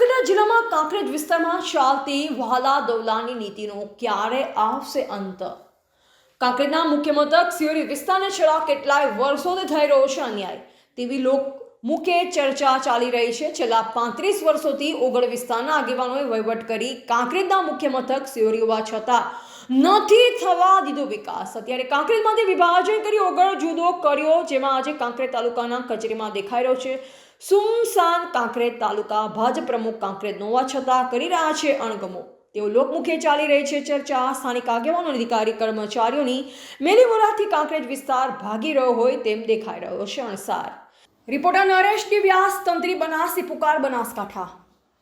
બનાસકાંઠા જિલ્લામાં કાંકરેજ વિસ્તારમાં ચાલતી વહાલા દવલાની નીતિનો ક્યારે આવશે અંત? કાંકરેજના મુખ્ય મથક સિયોરી વિસ્તારને છેલ્લા કેટલાય વર્ષોથી થઈ રહ્યો છે અન્યાય તેવી લોકમુખે ચર્ચા ચાલી રહી છે. છેલ્લા 35 વર્ષોથી ઓગળ વિસ્તારના આગેવાનોએ વહીવટ કરી કાંકરેજના મુખ્ય મથક સિયોરી હોવા છતાં નથી થવા દીધો વિકાસ. અત્યારે કાંકરેજમાંથી વિભાજન કરી ઓગળ જુદો કર્યો, જેમાં આજે કાંકરેજ તાલુકાના કચેરીમાં દેખાઈ રહ્યો છે સુમસાન કાંકરેજ તાલુકા. ભાજપ પ્રમુખ કાંકરેજ હોવા છતાં કરી રહ્યા છે અણગમો. તેઓ લોકમુખે ચાલી રહી છે ચર્ચા. સ્થાનિક આગેવાનો અને અધિકારી કર્મચારીઓની મેલીમોરાથી કાંકરેજ વિસ્તાર ભાગી રહ્યો હોય તેમ દેખાઈ રહ્યો છે અણસાર. રિપોર્ટર નરેશ ડી વ્યાસ, તંત્રી બનાસી પુકાર, બનાસકાંઠા.